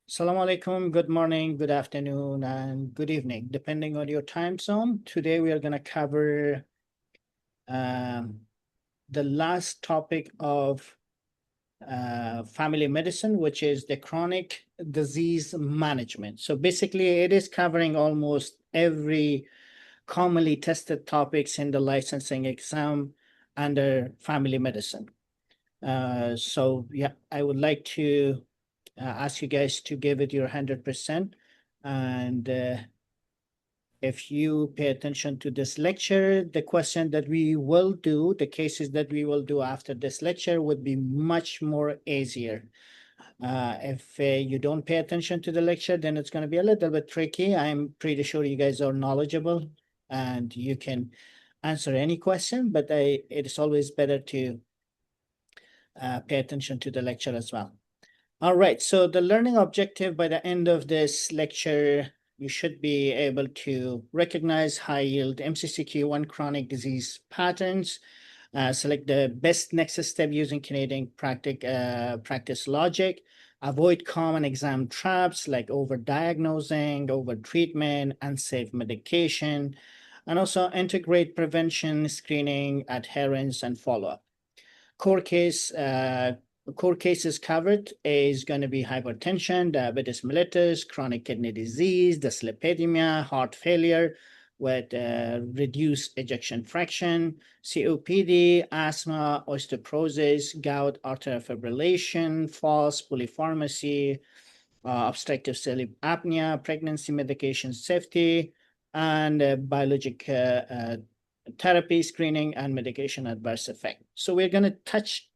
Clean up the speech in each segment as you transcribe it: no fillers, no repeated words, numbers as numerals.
Assalamu alaikum, good morning, good afternoon, and good evening, depending on your time zone. Today we are going to cover um, the last topic of family medicine, which is the chronic disease management. So basically, it is covering almost every commonly tested topics in the licensing exam under family medicine. So yeah, I would like to ask you guys to give it your 100%. And if you pay attention to this lecture, the question that we will do, the cases that we will do after this lecture would be much more easier. If you don't pay attention to the lecture, then it's going to be a little bit tricky. I'm pretty sure you guys are knowledgeable and you can answer any question, but it is always better to pay attention to the lecture as well. All right, so the learning objective by the end of this lecture, you should be able to recognize high-yield MCCQ1 chronic disease patterns, select the best next step using Canadian practice logic, avoid common exam traps like overdiagnosing, overtreatment, unsafe medication, and also integrate prevention, screening, adherence, and follow-up. Core case core cases covered is going to be hypertension, diabetes mellitus, chronic kidney disease, dyslipidemia, heart failure with reduced ejection fraction, COPD, asthma, osteoporosis, gout, arterial fibrillation, falls, polypharmacy, obstructive sleep apnea, pregnancy medication safety, and biologic therapy, screening, and medication adverse effect. So we're going to touch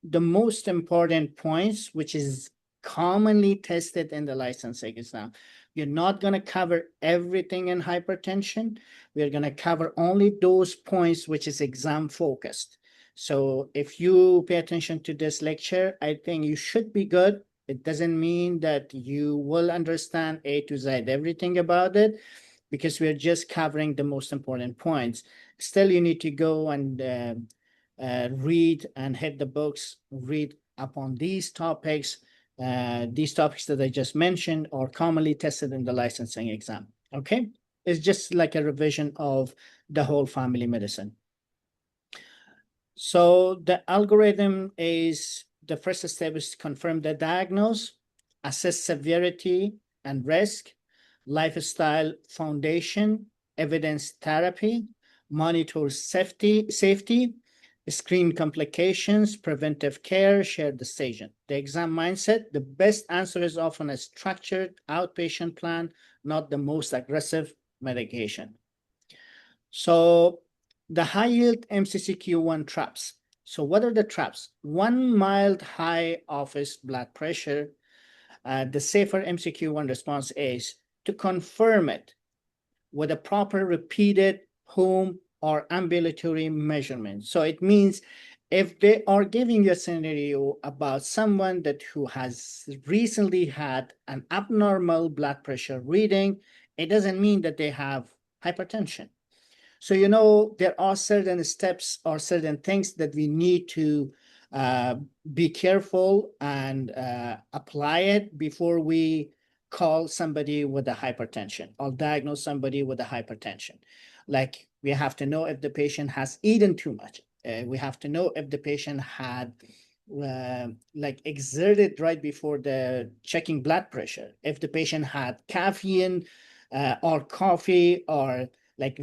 the most important points, which is commonly tested in the licensing exam. We're not going to cover everything in hypertension. We're going to cover only those points which is exam focused. So if you pay attention to this lecture, I think you should be good. It doesn't mean that you will understand A to Z everything about it, because we're just covering the most important points. Still, you need to go and read and hit the books, read upon these topics. These topics that I just mentioned are commonly tested in the licensing exam. Okay, it's just like a revision of the whole family medicine. So the algorithm is, the first step is to confirm the diagnosis, assess severity and risk, lifestyle foundation, evidence therapy, monitor safety, screen complications, preventive care, share decision. The exam mindset, the best answer is often a structured outpatient plan, not the most aggressive medication. So the high yield MCCQ1 traps. So what are the traps? One mild high office blood pressure. The safer MCQ1 response is to confirm it with a proper repeated home or ambulatory measurement. So it means if they are giving you a scenario about someone that who has recently had an abnormal blood pressure reading, it doesn't mean that they have hypertension. So, there are certain steps or certain things that we need to be careful and apply it before we call somebody with a hypertension or diagnose somebody with a hypertension. Like, we have to know if the patient has eaten too much. We have to know if the patient had like exerted right before the checking blood pressure. If the patient had caffeine or coffee or like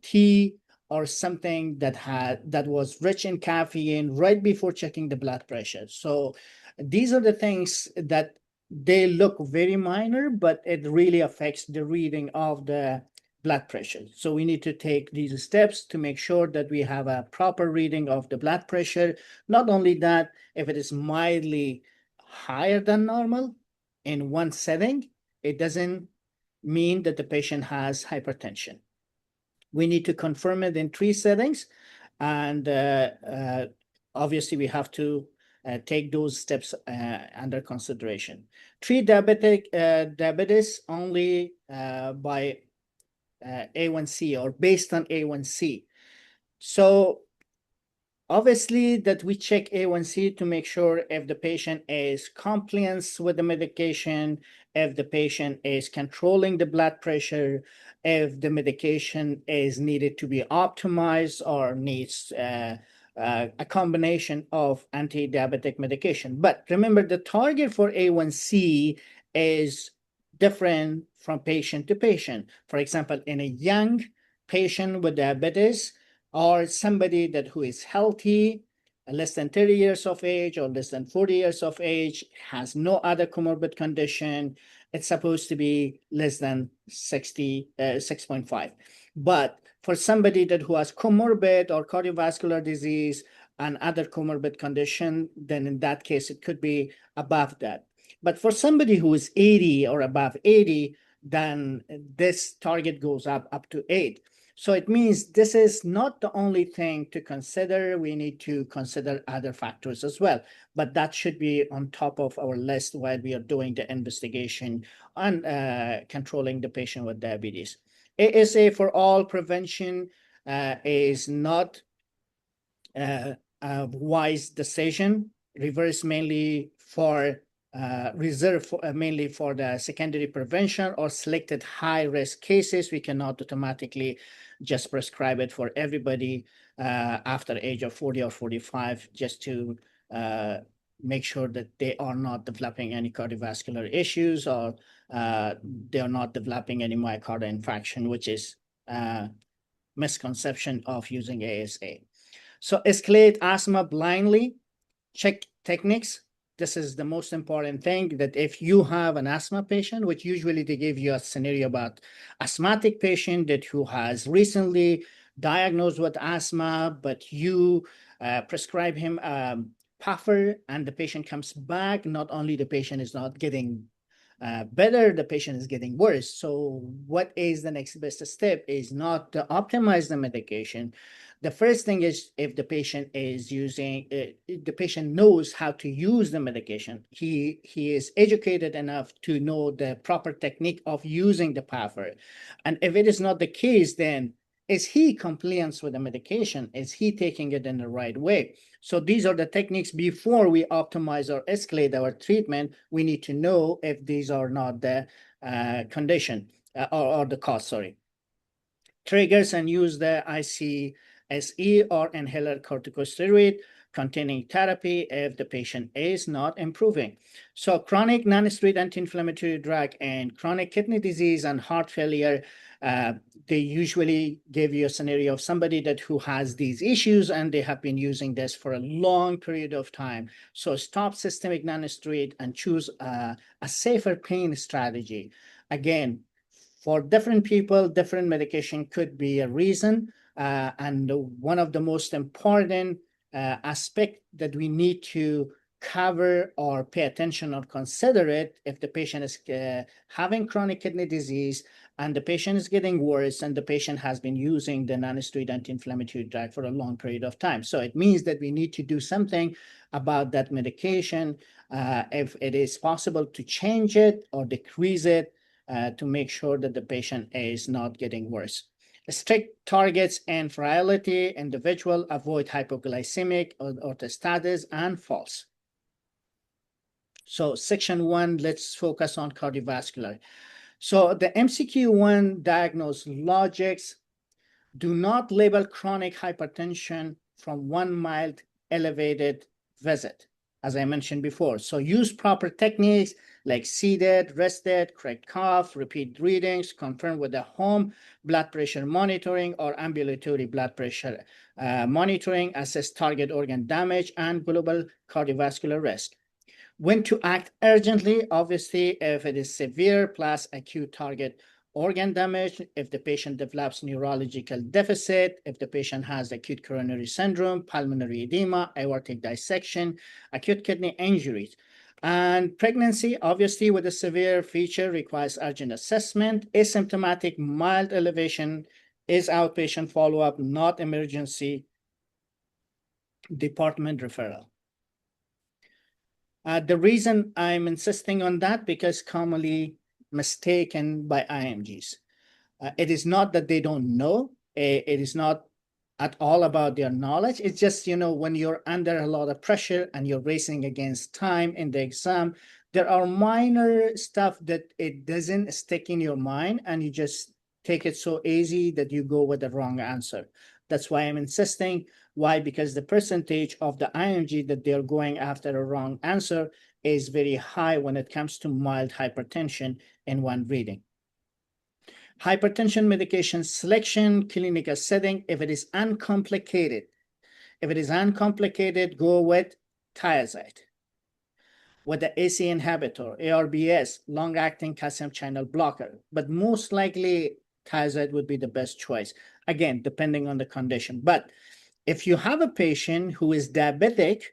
tea or something that was rich in caffeine right before checking the blood pressure. So these are the things that they look very minor, but it really affects the reading of the blood pressure. So we need to take these steps to make sure that we have a proper reading of the blood pressure. Not only that, if it is mildly higher than normal in one setting, it doesn't mean that the patient has hypertension. We need to confirm it in 3 settings, and obviously we have to take those steps under consideration. Treat diabetes only by A1C or based on A1C. So Obviously, that we check A1C to make sure if the patient is compliant with the medication, if the patient is controlling the blood pressure, if the medication is needed to be optimized or needs a combination of anti-diabetic medication. But remember, the target for A1C is different from patient to patient. For example, in a young patient with diabetes, or somebody that who is healthy, less than 30 years of age or less than 40 years of age, has no other comorbid condition, it's supposed to be less than 6.5. But for somebody that who has comorbid or cardiovascular disease and other comorbid condition, then in that case, it could be above that. But for somebody who is 80 or above 80, then this target goes up to 8. So it means this is not the only thing to consider. We need to consider other factors as well, but that should be on top of our list while we are doing the investigation on controlling the patient with diabetes. ASA for all prevention is not a wise decision. Reverse mainly for reserved mainly for the secondary prevention or selected high-risk cases. We cannot automatically just prescribe it for everybody after age of 40 or 45 just to make sure that they are not developing any cardiovascular issues or they are not developing any myocardial infarction, which is misconception of using ASA. So escalate asthma blindly, check techniques. This is the most important thing, that if you have an asthma patient, which usually they give you a scenario about asthmatic patient that who has recently diagnosed with asthma, but you prescribe him puffer and the patient comes back, not only the patient is not getting better, the patient is getting worse. So what is the next best step is not to optimize the medication. The first thing is if the patient is using, the patient knows how to use the medication. He is educated enough to know the proper technique of using the puffer. And if it is not the case, then is he compliant with the medication? Is he taking it in the right way? So these are the techniques. Before we optimize or escalate our treatment, we need to know if these are not the condition or the cause, sorry. Triggers and use the ICSE or inhaler corticosteroid containing therapy if the patient is not improving. So chronic non-steroid anti-inflammatory drug and chronic kidney disease and heart failure, they usually give you a scenario of somebody that who has these issues and they have been using this for a long period of time. So stop systemic non-steroid and choose a safer pain strategy. Again, for different people, different medication could be a reason. And one of the most important aspect that we need to cover or pay attention or consider it if the patient is having chronic kidney disease and the patient is getting worse and the patient has been using the non-steroid anti-inflammatory drug for a long period of time. So it means that we need to do something about that medication if it is possible to change it or decrease it to make sure that the patient is not getting worse. Strict targets and frailty, individual, avoid hypoglycemic or orthostasis and false. So section 1, let's focus on cardiovascular. So the MCQ-1 diagnose logics: do not label chronic hypertension from one mild elevated visit, as I mentioned before. So use proper techniques like seated, rested, correct cough, repeat readings, confirm with the home blood pressure monitoring or ambulatory blood pressure monitoring, assess target organ damage and global cardiovascular risk. When to act urgently, obviously, if it is severe plus acute target organ damage, if the patient develops neurological deficit, if the patient has acute coronary syndrome, pulmonary edema, aortic dissection, acute kidney injuries. And pregnancy, obviously, with a severe feature requires urgent assessment. Asymptomatic mild elevation is outpatient follow-up, not emergency department referral. The reason I'm insisting on that, because commonly mistaken by IMGs. It is not that they don't know. It is not at all about their knowledge. It's just, when you're under a lot of pressure and you're racing against time in the exam, there are minor stuff that it doesn't stick in your mind and you just take it so easy that you go with the wrong answer. That's why I'm insisting. Why? Because the percentage of the IMG that they're going after a wrong answer is very high when it comes to mild hypertension in one reading. Hypertension medication selection, clinical setting, if it is uncomplicated. If it is uncomplicated, go with thiazide. With the ACE inhibitor, ARBS, long-acting calcium channel blocker. But most likely, thiazide would be the best choice. Again, depending on the condition. But if you have a patient who is diabetic,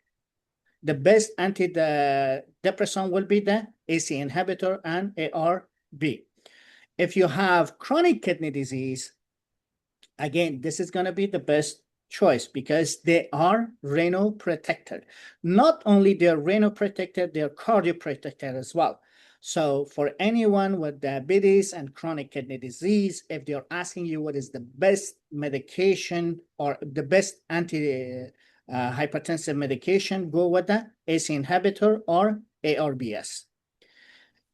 the best antidepressant will be the ACE inhibitor and ARB. If you have chronic kidney disease, again, this is going to be the best choice because they are renal protector. Not only they're renal protector, they're cardioprotector as well. So for anyone with diabetes and chronic kidney disease, if they're asking you what is the best medication or the best anti-hypertensive medication, go with the ACE inhibitor or ARBS.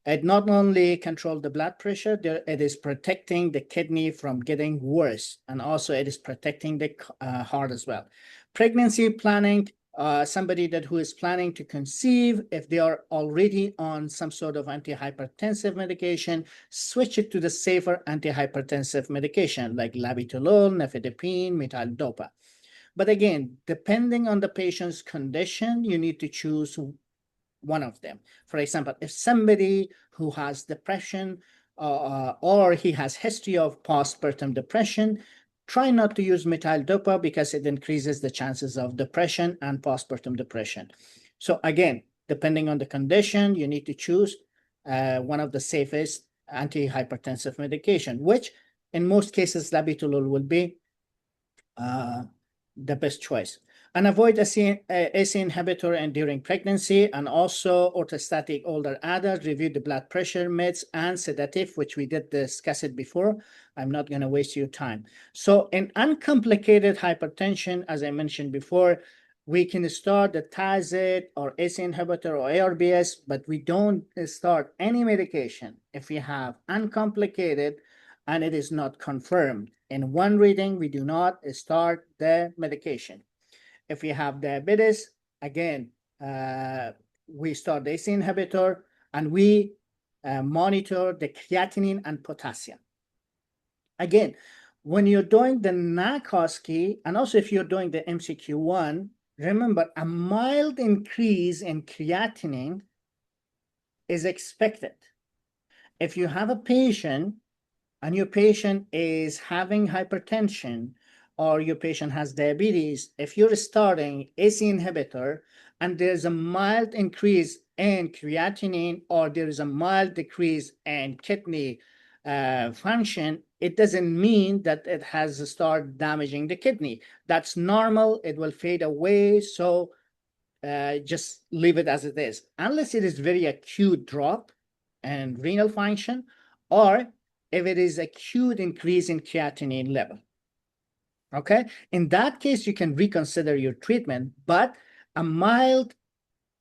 It not only controls the blood pressure, it is protecting the kidney from getting worse, and also it is protecting the heart as well. Pregnancy planning, somebody who is planning to conceive, if they are already on some sort of antihypertensive medication, switch it to the safer antihypertensive medication like labetalol, nifedipine, metildopa. But again, depending on the patient's condition, you need to choose one of them. For example, if somebody who has depression or he has history of postpartum depression, try not to use metildopa because it increases the chances of depression and postpartum depression. So again, depending on the condition, you need to choose one of the safest antihypertensive medication, which in most cases, labetalol will be the best choice. And avoid ACE inhibitor and during pregnancy, and also orthostatic older adults. Review the blood pressure meds and sedative, which we did discuss it before. I'm not going to waste your time. So in uncomplicated hypertension, as I mentioned before, we can start the thiazide or ACE inhibitor or ARBS, but we don't start any medication if we have uncomplicated and it is not confirmed. In one reading, we do not start the medication. If we have diabetes, again, we start the ACE inhibitor and we monitor the creatinine and potassium. Again, when you're doing the NACOSKI, and also if you're doing the MCQ1, remember a mild increase in creatinine is expected. If you have a patient and your patient is having hypertension, or your patient has diabetes, if you're starting ACE inhibitor and there's a mild increase in creatinine or there is a mild decrease in kidney function, it doesn't mean that it has started damaging the kidney. That's normal. It will fade away. So just leave it as it is, unless it is very acute drop in renal function, or if it is acute increase in creatinine level. Okay, in that case, you can reconsider your treatment, but a mild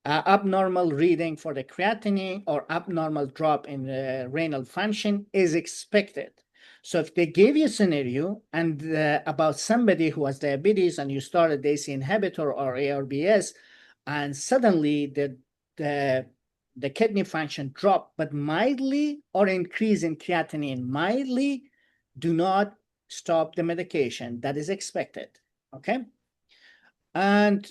abnormal reading for the creatinine or abnormal drop in renal function is expected. So if they give you a scenario and about somebody who has diabetes and you started ACE inhibitor or ARBS, and suddenly the kidney function drop, but mildly, or increase in creatinine mildly, do not stop the medication. That is expected, okay? And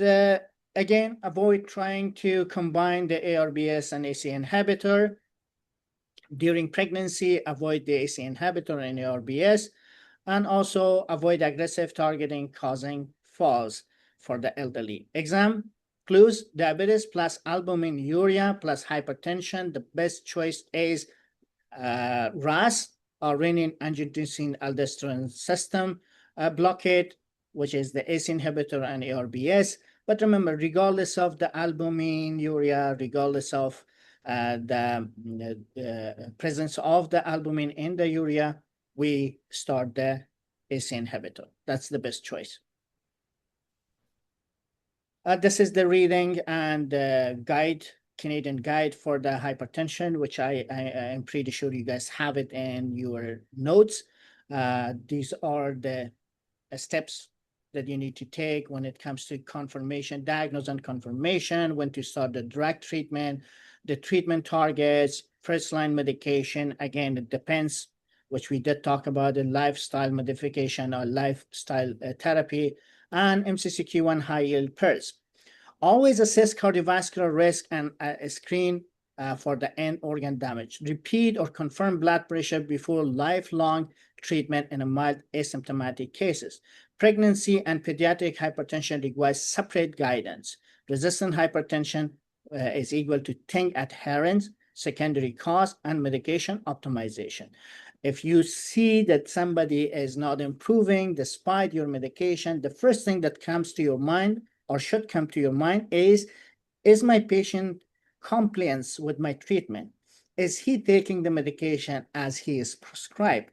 again, avoid trying to combine the ARBS and ACE inhibitor. During pregnancy, avoid the ACE inhibitor and ARBS, and also avoid aggressive targeting causing falls for the elderly. Exam clues: diabetes plus albuminuria plus hypertension. The best choice is RAS, or renin-angiotensin-aldosterone system blockade, which is the ACE inhibitor and ARBS. But remember, regardless of the albuminuria, regardless of the presence of the albumin in the urea, we start the ACE inhibitor. That's the best choice. This is the reading and guide, Canadian guide for the hypertension, which I am pretty sure you guys have it in your notes. These are the steps that you need to take when it comes to confirmation, diagnosis and confirmation, when to start the drug treatment, the treatment targets, first line medication. Again, it depends, which we did talk about, the lifestyle modification or lifestyle therapy, and MCCQ1 high yield pairs. Always assess cardiovascular risk and screen for the end organ damage. Repeat or confirm blood pressure before lifelong treatment in a mild asymptomatic cases. Pregnancy and pediatric hypertension requires separate guidance. Resistant hypertension is equal to TINC adherence, secondary cause, and medication optimization. If you see that somebody is not improving despite your medication, the first thing that comes to your mind or should come to your mind is my patient compliance with my treatment? Is he taking the medication as he is prescribed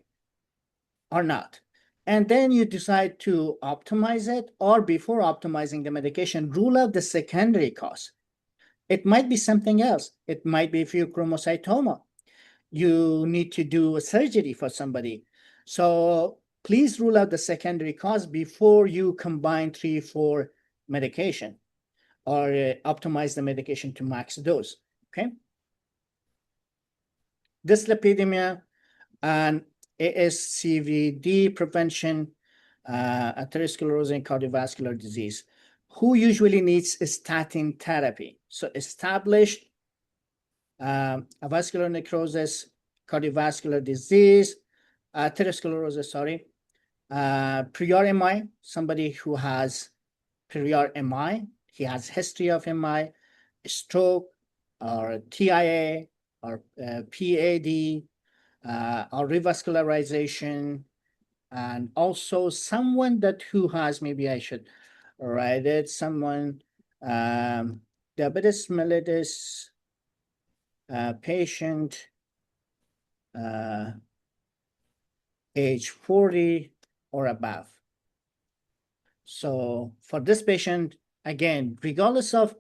or not? And then you decide to optimize it, or before optimizing the medication, rule out the secondary cause. It might be something else. It might be pheochromocytoma. You need to do a surgery for somebody. So please rule out the secondary cause before you combine 3-4 medication or optimize the medication to max dose, okay? Dyslipidemia and ASCVD prevention, atherosclerosis, cardiovascular disease. Who usually needs statin therapy? So established avascular necrosis, cardiovascular disease, atherosclerosis, sorry, prior MI, somebody who has prior MI, he has history of MI, stroke, or TIA, or PAD, or revascularization, and also someone that who has, maybe I should write it, someone, diabetes mellitus, patient, age 40 or above. So for this patient, again, regardless of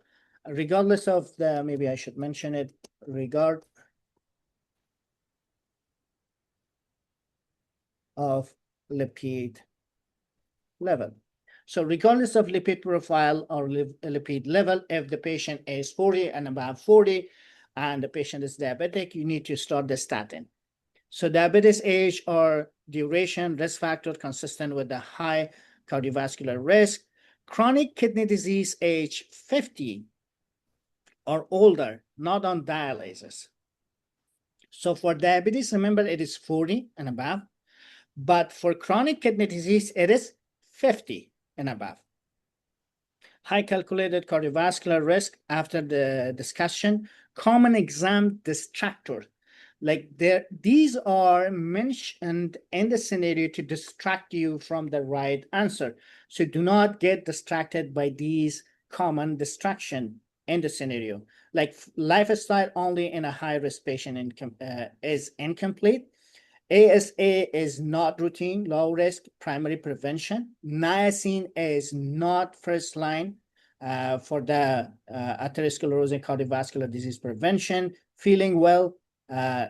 the, maybe I should mention it, regard of lipid level. So regardless of lipid profile or lipid level, if the patient is 40 and above 40 and the patient is diabetic, you need to start the statin. So diabetes age or duration, risk factor consistent with the high cardiovascular risk. Chronic kidney disease age 50 or older, not on dialysis. So for diabetes, remember it is 40 and above, but for chronic kidney disease, it is 50 and above. High calculated cardiovascular risk after the discussion, common exam distractor. Like these are mentioned in the scenario to distract you from the right answer. So do not get distracted by these common distraction in the scenario. Like lifestyle only in a high-risk patient is incomplete. ASA is not routine, low risk, primary prevention. Niacin is not first line for the atherosclerosis cardiovascular disease prevention. Feeling well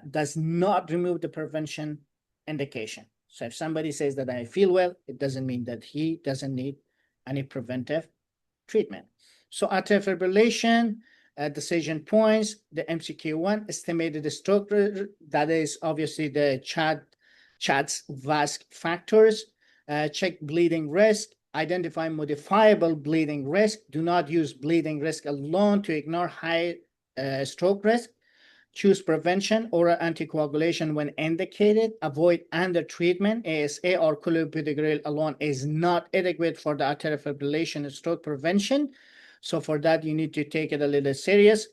does not remove the prevention indication. So if somebody says that I feel well, it doesn't mean that he doesn't need any preventive treatment. So atrial fibrillation, decision points, the MCQ1, estimated stroke, that is obviously the CHADS VASC factors, check bleeding risk, identify modifiable bleeding risk. Do not use bleeding risk alone to ignore high stroke risk. Choose prevention, oral anticoagulation when indicated. Avoid under treatment. ASA or clopidogrel alone is not adequate for the atrial fibrillation and stroke prevention. So for that, you need to take it a little serious.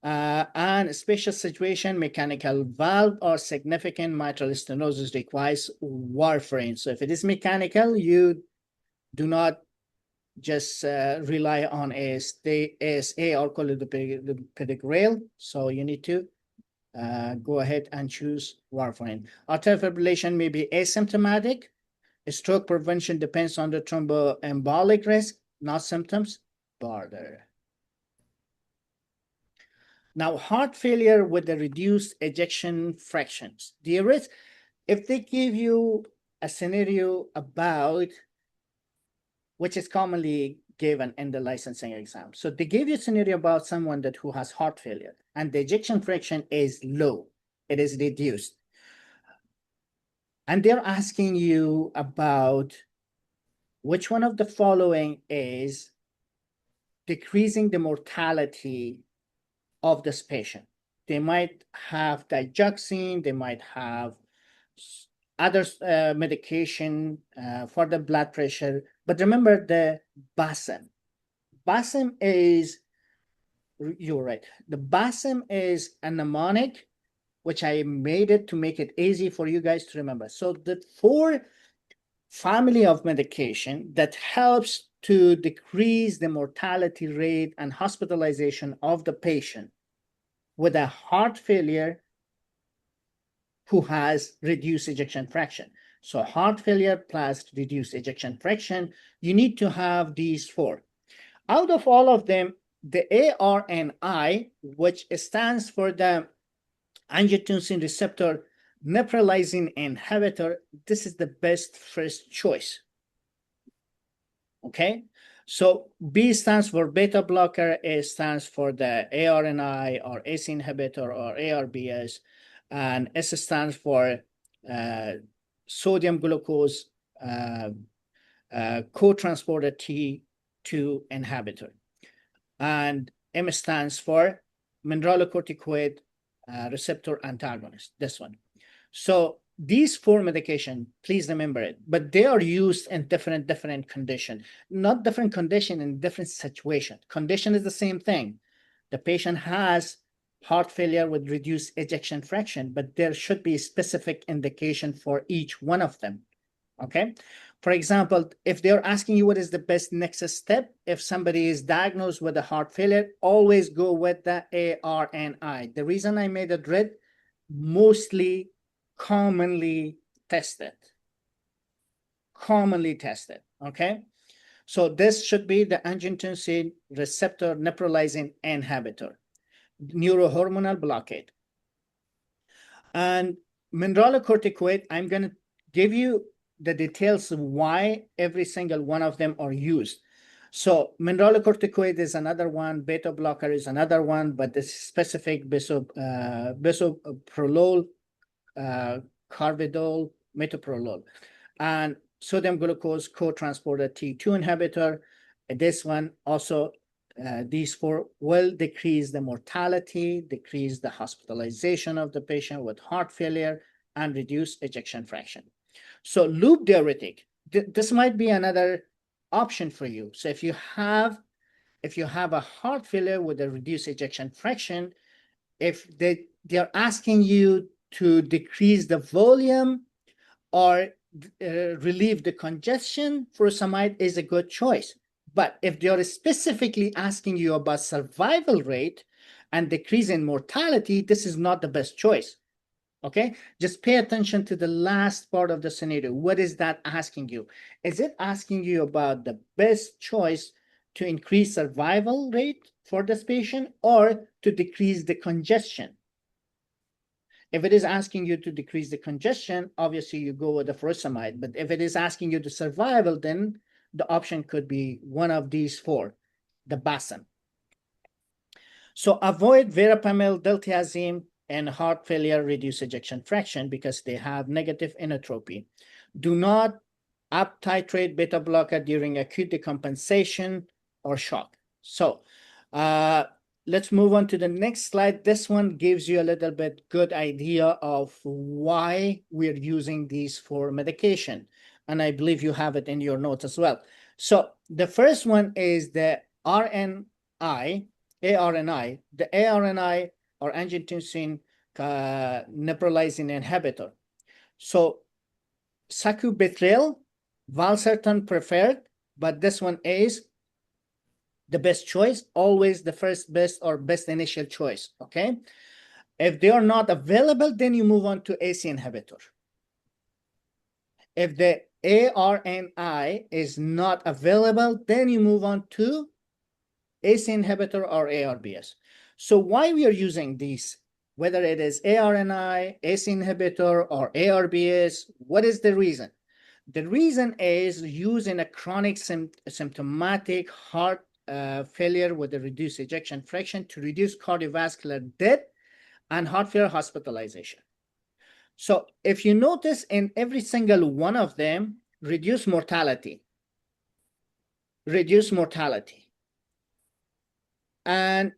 And special situation, mechanical valve or significant mitral stenosis requires warfarin. So if it is mechanical, you do not just rely on ASA or clopidogrel. So you need to go ahead and choose warfarin. Atrial fibrillation may be asymptomatic. Stroke prevention depends on the thromboembolic risk, not symptoms. border. Now, heart failure with the reduced ejection fractions. If they give you a scenario about, which is commonly given in the licensing exam. So they gave you a scenario about someone who has heart failure and the ejection fraction is low, it is reduced. And they're asking you about which one of the following is decreasing the mortality of this patient. They might have digoxin, they might have other medication for the blood pressure. But remember the BASM. BASM is, you're right, the BASM is a mnemonic, which I made it to make it easy for you guys to remember. So the 4 family of medication that helps to decrease the mortality rate and hospitalization of the patient with a heart failure who has reduced ejection fraction. So heart failure plus reduced ejection fraction, you need to have these 4. Out of all of them, the ARNI, which stands for the angiotensin receptor neprilysin inhibitor, this is the best first choice. Okay, so B stands for beta blocker, A stands for the ARNI or ACE inhibitor or ARBS, and S stands for sodium glucose co-transporter T2 inhibitor. And M stands for mineralocorticoid receptor antagonist, this one. So these 4 medications, please remember it, but they are used in different condition, not different condition in different situation. Condition is the same thing. The patient has heart failure with reduced ejection fraction, but there should be a specific indication for each one of them. Okay. For example, if they're asking you what is the best next step, if somebody is diagnosed with a heart failure, always go with the ARNI. The reason I made it red, mostly commonly tested. Okay. So this should be the angiotensin receptor neprilysin inhibitor, neurohormonal blockade. And mineralocorticoid, I'm going to give you the details of why every single one of them are used. So mineralocorticoid is another one, beta blocker is another one, but the specific bisoprolol, carvedil, metoprolol, and sodium glucose co-transporter T2 inhibitor. This one also, these 4 will decrease the mortality, decrease the hospitalization of the patient with heart failure, and reduce ejection fraction. So loop diuretic, this might be another option for you. So if you have a heart failure with a reduced ejection fraction, if they're asking you to decrease the volume or relieve the congestion, furosemide is a good choice. But if they're specifically asking you about survival rate and decrease in mortality, this is not the best choice. Okay, just pay attention to the last part of the scenario. What is that asking you? Is it asking you about the best choice to increase survival rate for this patient or to decrease the congestion? If it is asking you to decrease the congestion, obviously you go with the furosemide. But if it is asking you to survival, then the option could be one of these 4, the BASM. So avoid verapamil, diltiazem, and heart failure reduce ejection fraction because they have negative inotropy. Do not up titrate beta blocker during acute decompensation or shock. So let's move on to the next slide. This one gives you a little bit good idea of why we're using these 4 medication. And I believe you have it in your notes as well. So the first one is the ARNI, the ARNI or angiotensin neprilysin inhibitor. So sacubitril, valsartan preferred, but this one is the best choice, always the first best or best initial choice, okay? If they are not available, then you move on to ACE inhibitor. If the ARNI is not available, then you move on to ACE inhibitor or ARBS. So why we are using these, whether it is ARNI, ACE inhibitor, or ARBS, what is the reason? The reason is using a chronic symptomatic heart failure with a reduced ejection fraction to reduce cardiovascular death and heart failure hospitalization. So if you notice in every single one of them, reduce mortality, and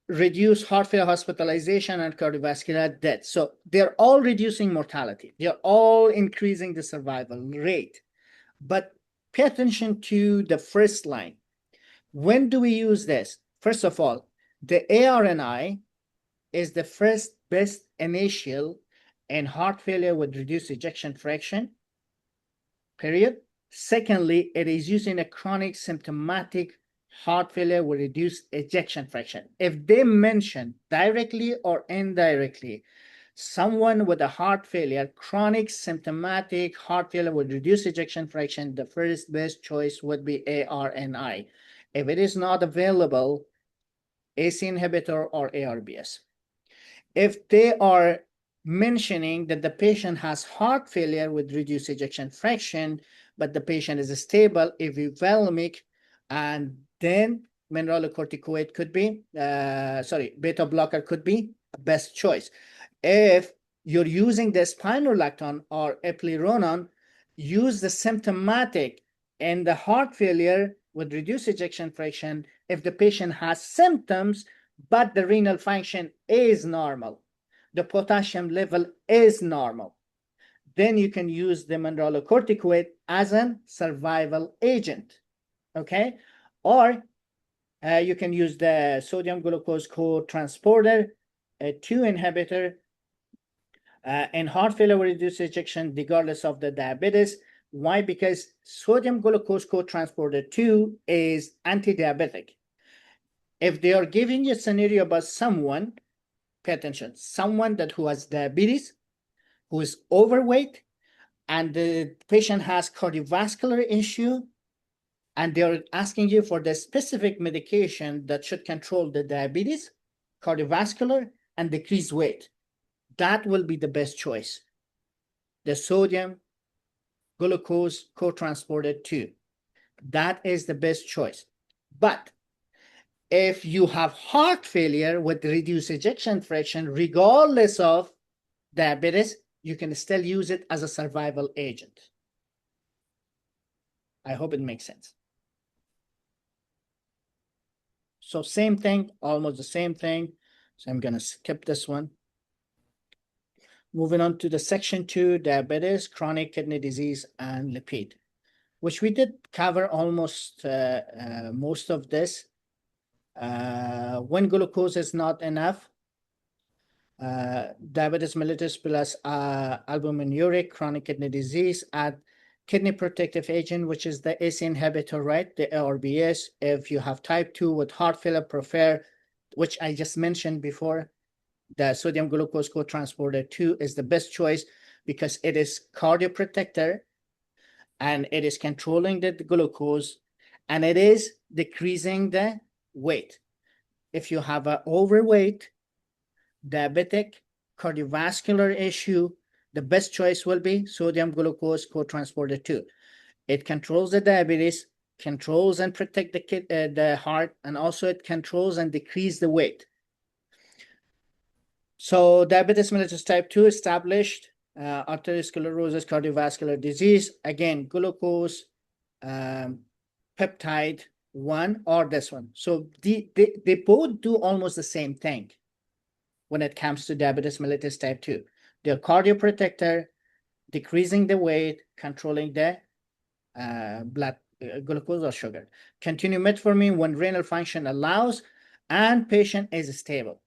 reduce heart failure hospitalization and cardiovascular death. So they're all reducing mortality. They're all increasing the survival rate. But pay attention to the first line. When do we use this? First of all, the ARNI is the first best initial in heart failure with reduced ejection fraction, period. Secondly, it is used in a chronic symptomatic heart failure with reduced ejection fraction. If they mention directly or indirectly someone with a heart failure, chronic symptomatic heart failure with reduced ejection fraction, the first best choice would be ARNI. If it is not available, ACE inhibitor or ARBS. If they are mentioning that the patient has heart failure with reduced ejection fraction, but the patient is stable, evolemic, and then mineralocorticoid could be, beta blocker could be best choice. If you're using the spironolactone or eplerenone, use the symptomatic and the heart failure with reduced ejection fraction if the patient has symptoms, but the renal function is normal, the potassium level is normal. Then you can use the mineralocorticoid as a survival agent, okay? Or you can use the sodium glucose co-transporter 2 inhibitor in heart failure with reduced ejection, regardless of the diabetes. Why? Because sodium glucose co-transporter 2 is anti-diabetic. If they are giving you a scenario about someone, pay attention, someone who has diabetes, who is overweight, and the patient has cardiovascular issue, and they're asking you for the specific medication that should control the diabetes, cardiovascular, and decrease weight, that will be the best choice. The sodium glucose co-transporter 2. That is the best choice. But if you have heart failure with reduced ejection fraction, regardless of diabetes, you can still use it as a survival agent. I hope it makes sense. So same thing, almost the same thing. So I'm going to skip this one. Moving on to the section 2, diabetes, chronic kidney disease, and lipid, which we did cover almost most of this. When glucose is not enough, diabetes mellitus plus albuminuria, chronic kidney disease, add kidney protective agent, which is the ACE inhibitor, right? The ARBS. If you have type 2 with heart failure, prefer, which I just mentioned before, the sodium glucose co-transporter 2 is the best choice because it is cardioprotector and it is controlling the glucose and it is decreasing the weight. If you have an overweight, diabetic, cardiovascular issue, the best choice will be sodium glucose co-transporter 2. It controls the diabetes, controls and protect the heart, and also it controls and decrease the weight. So diabetes mellitus type 2 established, arteriosclerosis, cardiovascular disease, again, glucose, peptide 1 or this one. So they both do almost the same thing when it comes to diabetes mellitus type 2. They're cardioprotector, decreasing the weight, controlling the blood glucose or sugar. Continue metformin when renal function allows and patient is stable.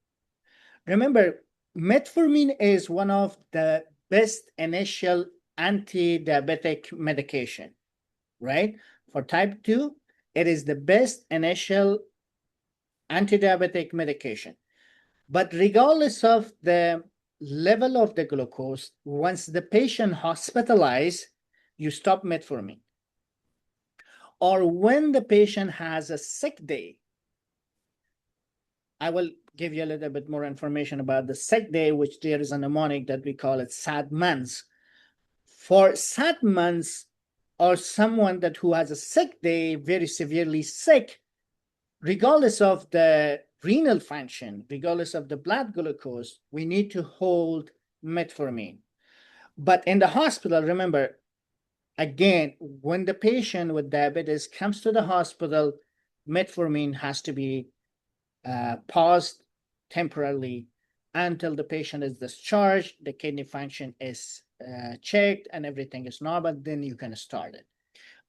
Remember, metformin is one of the best initial anti-diabetic medication, right? For type 2, it is the best initial anti-diabetic medication. But regardless of the level of the glucose, once the patient hospitalized, you stop metformin. Or when the patient has a sick day, I will give you a little bit more information about the sick day, which there is a mnemonic that we call it sad months. For sad months, or someone that who has a sick day, very severely sick, regardless of the renal function, regardless of the blood glucose, we need to hold metformin. But in the hospital, remember, again, when the patient with diabetes comes to the hospital, metformin has to be paused temporarily until the patient is discharged, the kidney function is checked, and everything is normal, then you can start it.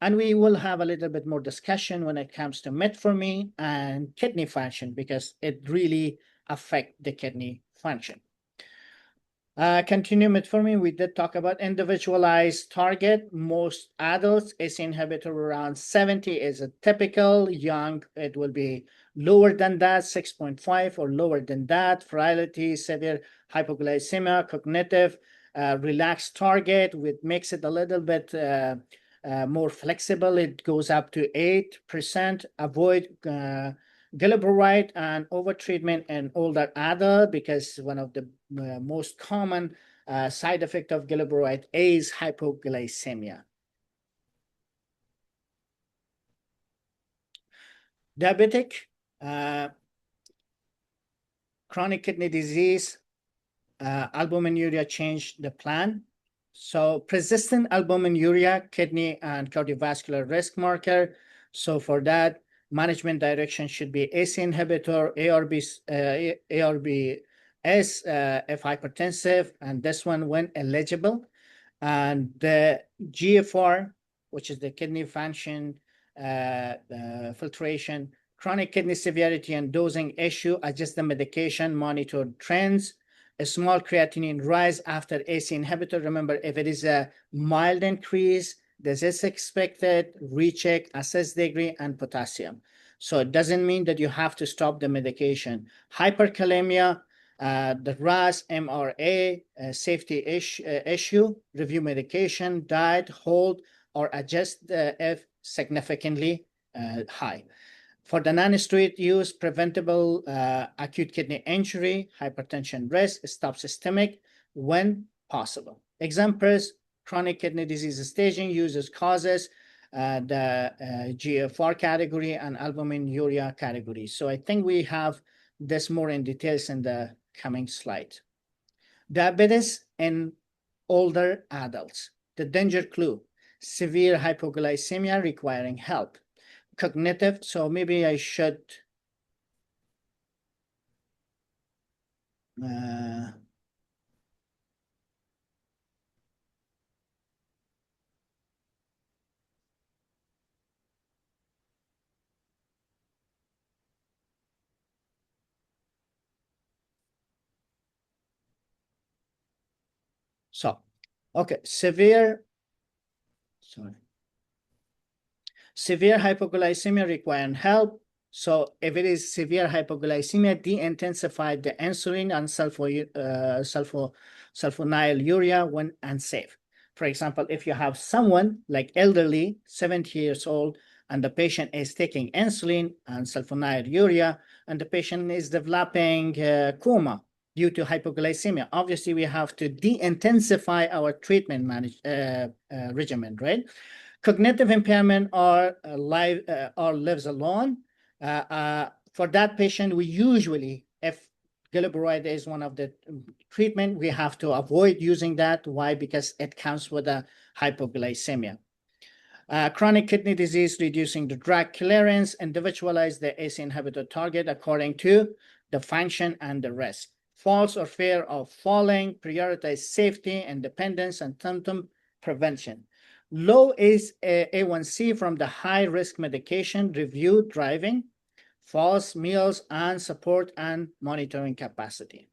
And we will have a little bit more discussion when it comes to metformin and kidney function, because it really affects the kidney function. Continue metformin, we did talk about individualized target. Most adults, ACE inhibitor around 70 is a typical. Young, it will be lower than that, 6.5 or lower than that. Frailty, severe hypoglycemia, cognitive, relaxed target, which makes it a little bit more flexible. It goes up to 8%. Avoid glyburide and overtreatment in older adult, because one of the most common side effect of glyburide is hypoglycemia. Diabetic, chronic kidney disease, albuminuria changed the plan. So persistent albuminuria, kidney and cardiovascular risk marker. So for that, management direction should be ACE inhibitor, ARBS if hypertensive, and this one when eligible. And the GFR, which is the kidney function filtration, chronic kidney severity and dosing issue, adjust the medication, monitor trends. A small creatinine rise after ACE inhibitor. Remember, if it is a mild increase, this is expected, recheck, assess degree, and potassium. So it doesn't mean that you have to stop the medication. Hyperkalemia, the RAS, MRA, safety issue, review medication, diet, hold, or adjust if significantly high. For the non-steroid use, preventable acute kidney injury, hypertension risk, stop systemic when possible. Examples, chronic kidney disease staging uses causes, the GFR category and albuminuria category. So I think we have this more in details in the coming slide. Diabetes in older adults. The danger clue, severe hypoglycemia requiring help. Cognitive, so maybe I should severe hypoglycemia requiring help. So if it is severe hypoglycemia, de-intensify the insulin and sulfonylurea when unsafe. For example, if you have someone like elderly, 70 years old, and the patient is taking insulin and sulfonylurea, and the patient is developing coma due to hypoglycemia, obviously we have to de-intensify our treatment regimen, right? Cognitive impairment or lives alone. For that patient, we usually, if glyburide is one of the treatment, we have to avoid using that. Why? Because it comes with a hypoglycemia. Chronic kidney disease, reducing the drug clearance, individualize the ACE inhibitor target according to the function and the risk. Falls or fear of falling, prioritize safety, independence, and symptom prevention. Low is A1C from the high-risk medication, review driving, falls, meals, and support and monitoring capacity.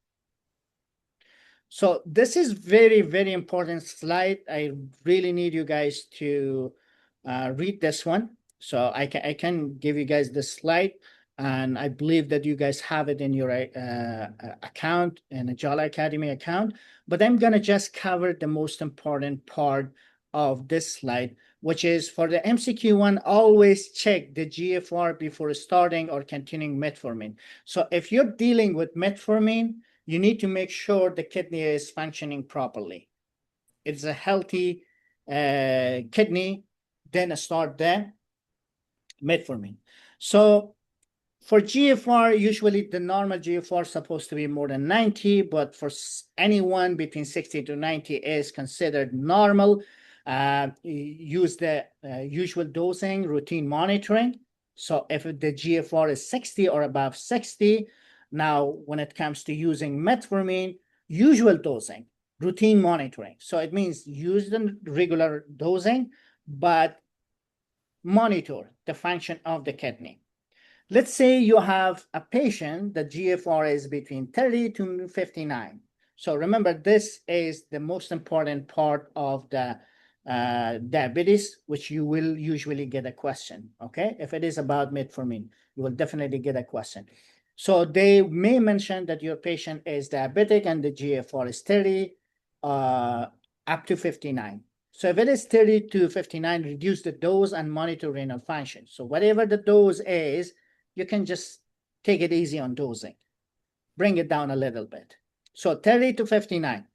So this is very, very important slide. I really need you guys to read this one. So I can give you guys this slide, and I believe that you guys have it in your account, in a Jala Academy account. But I'm going to just cover the most important part of this slide, which is for the MCQ one, always check the GFR before starting or continuing metformin. So if you're dealing with metformin, you need to make sure the kidney is functioning properly. It's a healthy kidney, then start the metformin. So for GFR, usually the normal GFR is supposed to be more than 90, but for anyone between 60 to 90 is considered normal. Use the usual dosing, routine monitoring. So if the GFR is 60 or above 60, now when it comes to using metformin, usual dosing, routine monitoring. So it means use the regular dosing, but monitor the function of the kidney. Let's say you have a patient, the GFR is between 30 to 59. So remember, this is the most important part of the diabetes, which you will usually get a question, okay? If it is about metformin, you will definitely get a question. So they may mention that your patient is diabetic and the GFR is 30 up to 59. So if it is 30 to 59, reduce the dose and monitor renal function. So whatever the dose is, you can just take it easy on dosing. Bring it down a little bit. So 30 to 59.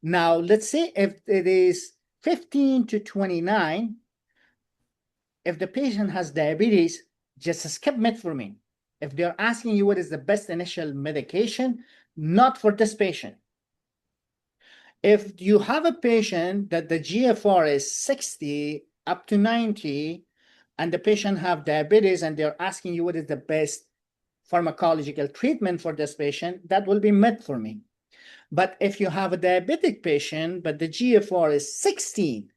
Now, let's say if it is 15 to 29, if the patient has diabetes, just skip metformin. If they're asking you what is the best initial medication, not for this patient. If you have a patient that the GFR is 60 up to 90, and the patient have diabetes and they're asking you what is the best pharmacological treatment for this patient, that will be metformin. But if you have a diabetic patient, but the GFR is 16,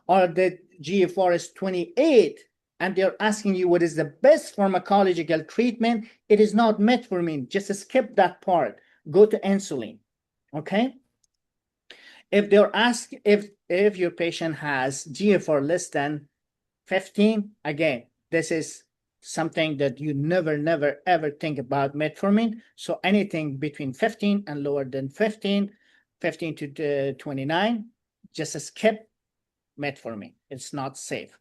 or the GFR is 28, and they're asking you what is the best pharmacological treatment, it is not metformin. Just skip that part. Go to insulin. Okay? If they're asking if your patient has GFR less than 15, again, this is something that you never, ever think about metformin. So anything between 15 and lower than 15 to 29, just skip metformin. It's not safe.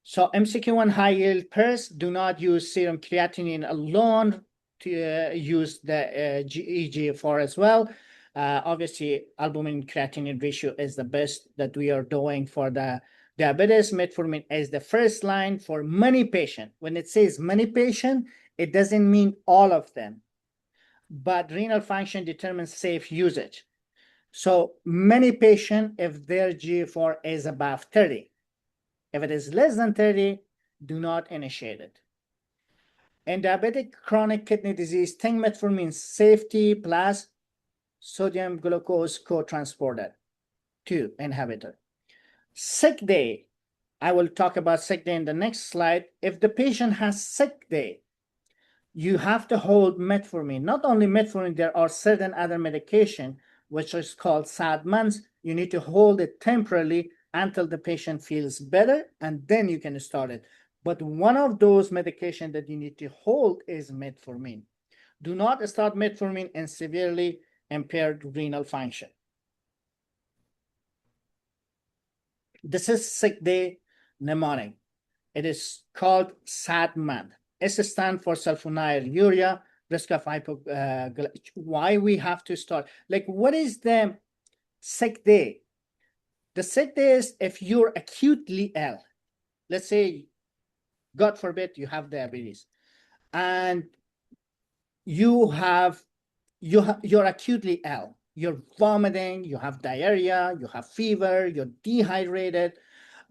So MCQ1 high yield pairs, do not use serum creatinine alone, to use the eGFR as well. Obviously, albumin creatinine ratio is the best that we are doing for the diabetes. Metformin is the first line for many patients. When it says many patients, it doesn't mean all of them, but renal function determines safe usage. So many patients, if their GFR is above 30, if it is less than 30, do not initiate it. In diabetic chronic kidney disease, think metformin safety plus sodium glucose co-transporter 2 inhibitor. Sick day, I will talk about sick day in the next slide. If the patient has sick day, you have to hold metformin. Not only metformin, there are certain other medication, which is called SAD months. You need to hold it temporarily until the patient feels better, and then you can start it. But one of those medications that you need to hold is metformin. Do not start metformin in severely impaired renal function. This is sick day mnemonic. It is called SAD month. S stands for sulfonylurea, risk of hypoglycemia. Why we have to start? Like, what is the sick day? The sick day is if you're acutely ill. Let's say, God forbid, you have diabetes, and you're acutely ill. You're vomiting, you have diarrhea, you have fever, you're dehydrated,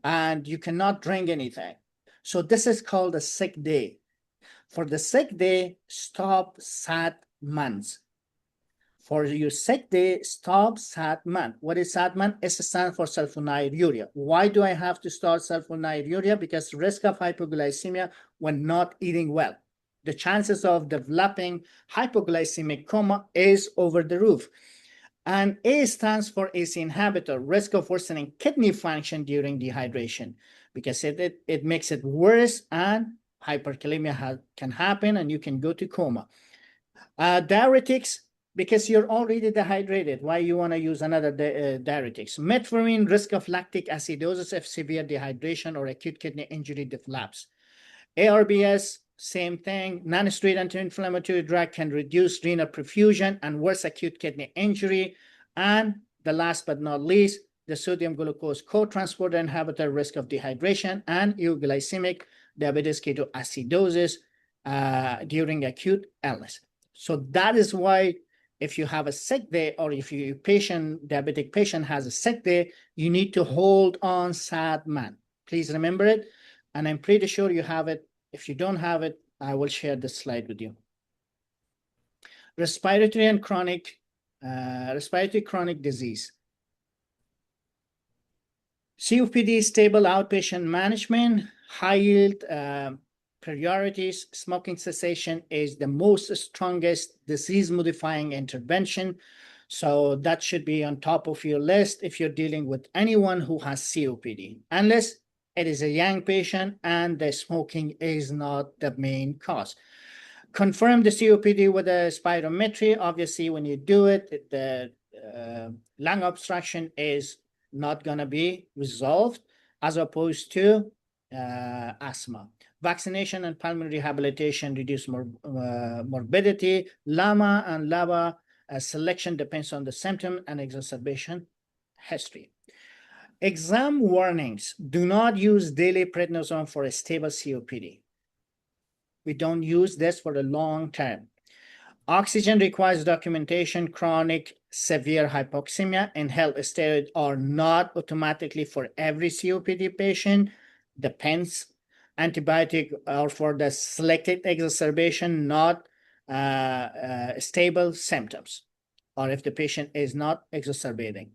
and you cannot drink anything. So this is called a sick day. For the sick day, stop SAD months. For your sick day, stop SAD month. What is SAD month? S stands for sulfonylurea. Why do I have to start sulfonylurea? Because risk of hypoglycemia when not eating well. The chances of developing hypoglycemic coma is over the roof. And A stands for ACE inhibitor, risk of worsening kidney function during dehydration, because it makes it worse and hyperkalemia can happen and you can go to coma. Diuretics, Because you're already dehydrated. Why you want to use another diuretics? Metformin, risk of lactic acidosis if severe dehydration or acute kidney injury develops. ARBS, same thing. Non-steroid anti-inflammatory drug can reduce renal perfusion and worse acute kidney injury. And the last but not least, the sodium glucose co-transporter inhibitor, risk of dehydration and euglycemic diabetes ketoacidosis during acute illness. So that is why if you have a sick day or if your diabetic patient has a sick day, you need to hold on SAD-MAN. Please remember it. And I'm pretty sure you have it. If you don't have it, I will share this slide with you. Respiratory chronic disease. COPD, stable outpatient management, high yield priorities. Smoking cessation is the most strongest disease modifying intervention. So that should be on top of your list if you're dealing with anyone who has COPD, unless it is a young patient and the smoking is not the main cause. Confirm the COPD with a spirometry. Obviously, when you do it, the lung obstruction is not going to be resolved as opposed to asthma. Vaccination and pulmonary rehabilitation reduce morbidity. LAMA and LABA selection depends on the symptom and exacerbation history. Exam warnings: do not use daily prednisone for a stable COPD. We don't use this for the long term. Oxygen requires documentation. Chronic severe hypoxemia, inhaled steroids are not automatically for every COPD patient. Depends. Antibiotic are for the selected exacerbation, not stable symptoms, or if the patient is not exacerbating.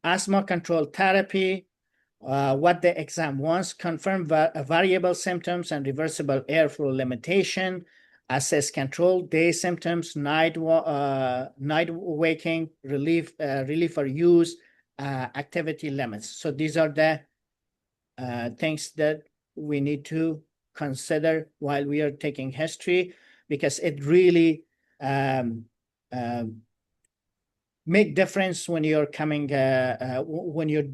Asthma control therapy, what the exam wants: confirm variable symptoms and reversible airflow limitation, assess control day symptoms, night waking, relief or use, activity limits. So these are the things that we need to consider while we are taking history, because it really make difference when you're coming when you're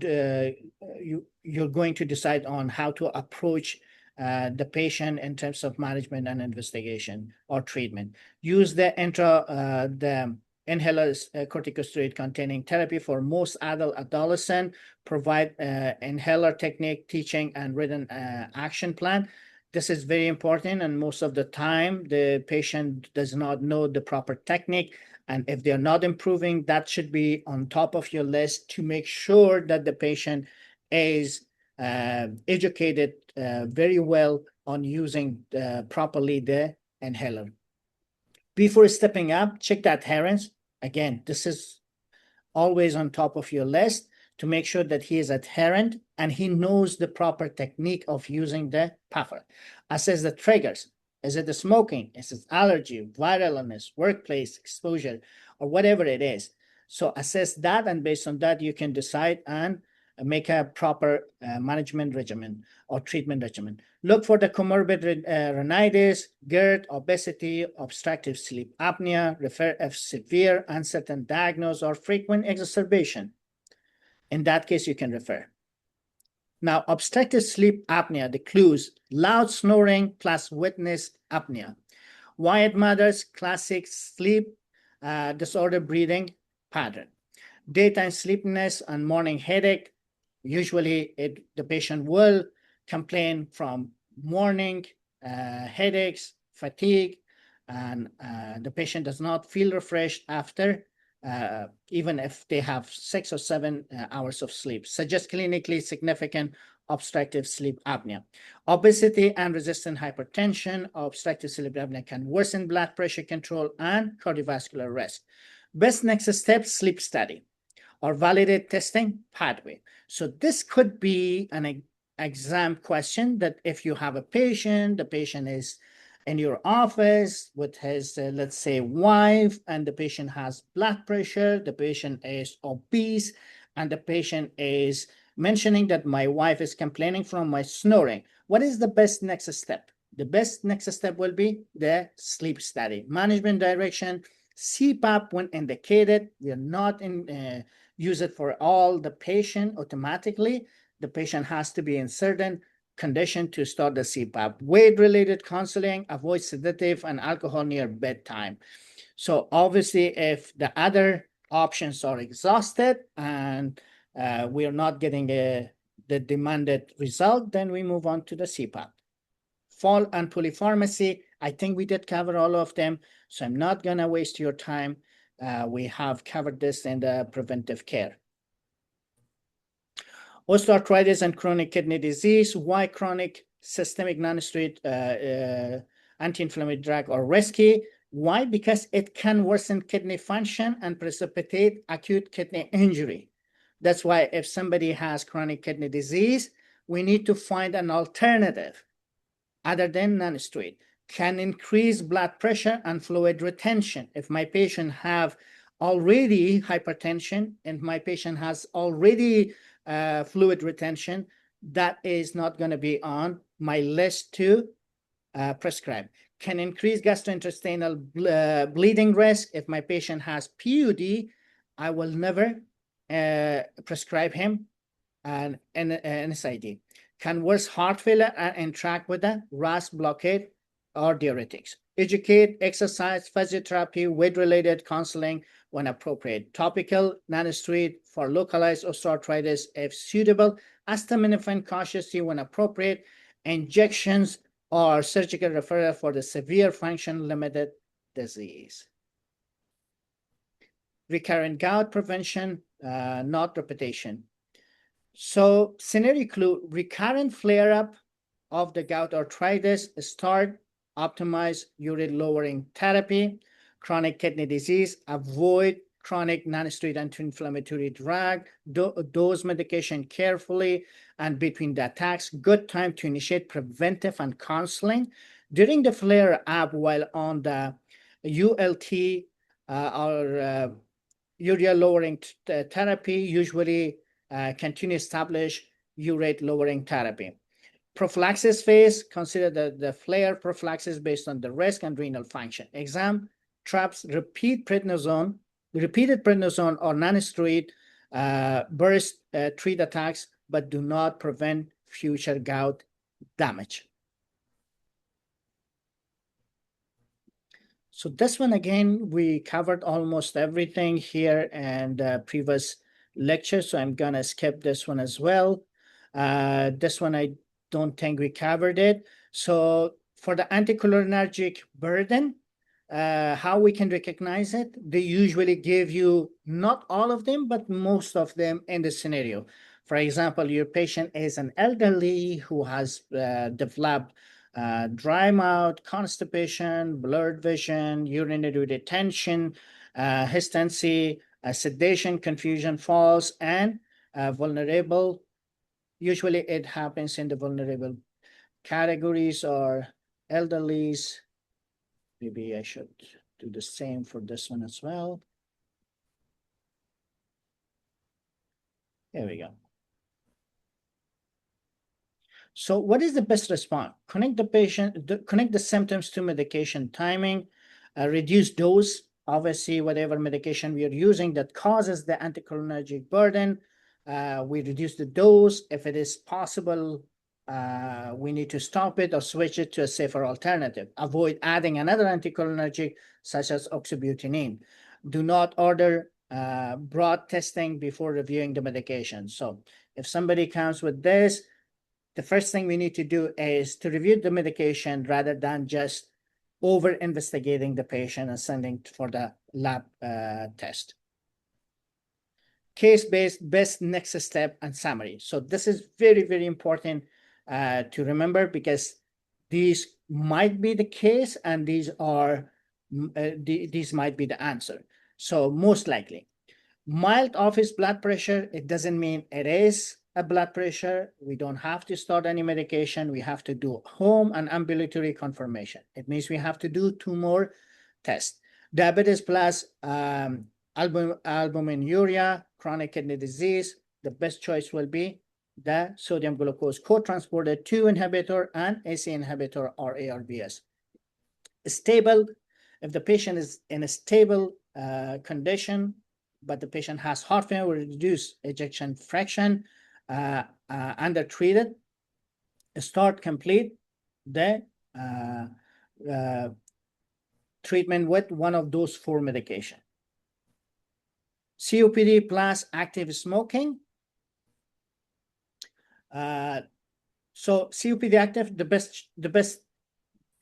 going to decide on how to approach the patient in terms of management and investigation or treatment. Use the inhaler corticosteroid containing therapy for most adolescent. Provide inhaler technique, teaching, and written action plan. This is very important, and most of the time the patient does not know the proper technique. And if they're not improving, that should be on top of your list to make sure that the patient is educated very well on using properly the inhaler. Before stepping up, check the adherence. Again, this is always on top of your list to make sure that he is adherent and he knows the proper technique of using the puffer. Assess the triggers. Is it the smoking? Is it allergy, viral illness, workplace exposure, or whatever it is? So assess that, and based on that, you can decide and make a proper management regimen or treatment regimen. Look for the comorbid rhinitis, GERD, obesity, obstructive sleep apnea. Refer if severe, uncertain diagnosis, or frequent exacerbation. In that case, you can refer. Now, obstructive sleep apnea, the clues: loud snoring plus witnessed apnea. Why it matters: classic sleep disorder breathing pattern. Daytime sleepiness and morning headache. Usually the patient will complain from morning headaches, fatigue, and the patient does not feel refreshed after even if they have 6 or 7 hours of sleep. Suggest clinically significant obstructive sleep apnea. Obesity and resistant hypertension. Obstructive sleep apnea can worsen blood pressure control and cardiovascular risk. Best next step: sleep study or validate testing pathway. So this could be an exam question that if you have a patient, the patient is in your office with his, let's say, wife, and the patient has blood pressure, the patient is obese, and the patient is mentioning that my wife is complaining from my snoring. What is the best next step? The best next step will be the sleep study. Management direction: CPAP, when indicated, we are not use it for all the patient automatically. The patient has to be in certain condition to start the CPAP. Weight-related counseling, avoid sedative and alcohol near bedtime. So obviously, if the other options are exhausted and we are not getting the demanded result, then we move on to the CPAP. Fall and polypharmacy, I think we did cover all of them, so I'm not gonna waste your time. We have covered this in the preventive care. Osteoarthritis and chronic kidney disease. Why chronic systemic non-steroid anti-inflammatory drug are risky? Why? Because it can worsen kidney function and precipitate acute kidney injury. That's why if somebody has chronic kidney disease, we need to find an alternative other than non-steroid. Can increase blood pressure and fluid retention. If my patient have already hypertension and my patient has already fluid retention, that is not going to be on my list to prescribe. Can increase gastrointestinal bleeding risk. If my patient has PUD, I will never prescribe him an NSAID. Can worsen heart failure and interact with the RAS blockade or diuretics. Educate, exercise, physiotherapy, weight-related counseling when appropriate. Topical non-steroid for localized osteoarthritis if suitable. Acetaminophen cautiously when appropriate. Injections or surgical referral for the severe function-limited disease. Recurrent gout prevention, not repetition. So scenario clue, recurrent flare-up of the gout arthritis, start optimize urine lowering therapy. Chronic kidney disease, avoid chronic non-steroid anti-inflammatory drug, dose medication carefully and between the attacks. Good time to initiate preventive and counseling. During the flare-up while on the ULT or urea lowering therapy, usually continue establish urate lowering therapy. Prophylaxis phase, consider the flare prophylaxis based on the risk and renal function. Exam, traps, repeated prednisone or non-steroid burst treat attacks, but do not prevent future gout damage. So this one, again, we covered almost everything here in the previous lecture, so I'm gonna skip this one as well. This one, I don't think we covered it. So for the anticholinergic burden, how we can recognize it? They usually give you not all of them, but most of them in the scenario. For example, your patient is an elderly who has developed dry mouth, constipation, blurred vision, urinary retention, hystency, sedation, confusion, falls, and vulnerable. Usually it happens in the vulnerable categories or elderlies. Maybe I should do the same for this one as well. There we go. So what is the best response? Connect the symptoms to medication timing, reduce dose, obviously whatever medication we are using that causes the anticholinergic burden, we reduce the dose. If it is possible, we need to stop it or switch it to a safer alternative. Avoid adding another anticholinergic such as oxybutynin. Do not order broad testing before reviewing the medication. So if somebody comes with this, the first thing we need to do is to review the medication rather than just over-investigating the patient and sending for the lab test. Case-based best next step and summary. So this is very, very important to remember because these might be the case and these might be the answer. So most likely, mild office blood pressure, it doesn't mean it is a blood pressure. We don't have to start any medication. We have to do home and ambulatory confirmation. It means we have to do 2 more tests. Diabetes plus albuminuria, chronic kidney disease, the best choice will be the sodium glucose co-transporter 2 inhibitor and ACE inhibitor or ARBs. Stable If the patient is in a stable condition, but the patient has heart failure with reduced ejection fraction, undertreated, start complete the treatment with one of those 4 medication. COPD plus active smoking. So COPD active, the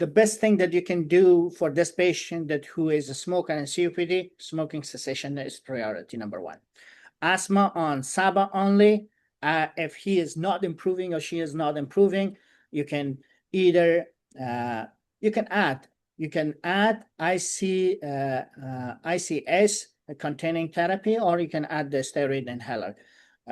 best thing that you can do for this patient who is a smoker and COPD, smoking cessation is priority number 1. Asthma on SABA only. If he is not improving or she is not improving, you can either you can add ICS containing therapy, or you can add the steroid inhaler,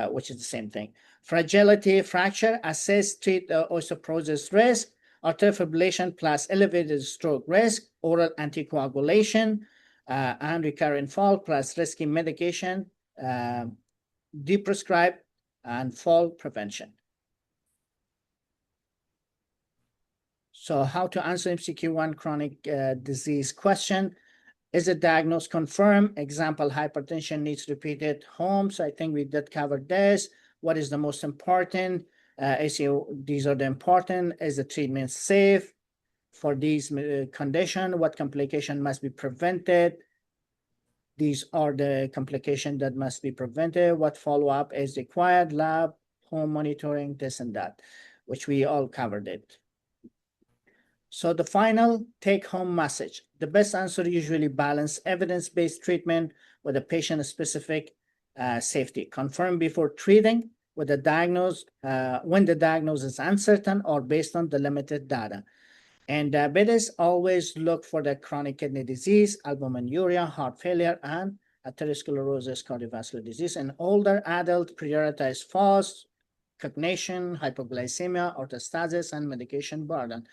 which is the same thing. Fragility, fracture, assess, treat osteoporosis risk, arterial fibrillation plus elevated stroke risk, oral anticoagulation, and recurrent fall plus risky medication, deprescribe, and fall prevention. So how to answer MCQ1 chronic disease question. Is it diagnosed confirmed? Example, hypertension needs repeated home. So I think we did cover this. What is the most important? ACO, these are the important. Is the treatment safe for these condition? What complication must be prevented? These are the complications that must be prevented. What follow-up is required? Lab, home monitoring, this and that, which we all covered it. So the final take-home message. The best answer usually balance evidence-based treatment with a patient-specific safety. Confirm before treating with the diagnosis, when the diagnosis is uncertain or based on the limited data. And diabetes, always look for the chronic kidney disease, albuminuria, heart failure, and atherosclerosis, cardiovascular disease. In older adults, prioritize falls, cognition, hypoglycemia, orthostasis, and medication burden.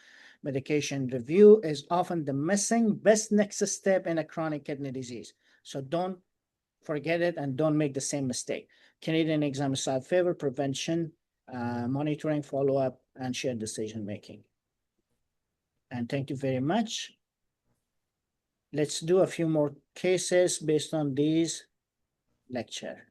Medication review is often the missing best next step in a chronic kidney disease. So don't forget it and don't make the same mistake. Canadian exam side favor, prevention, monitoring, follow-up, and shared decision-making. And thank you very much. Let's do a few more cases based on these lecture.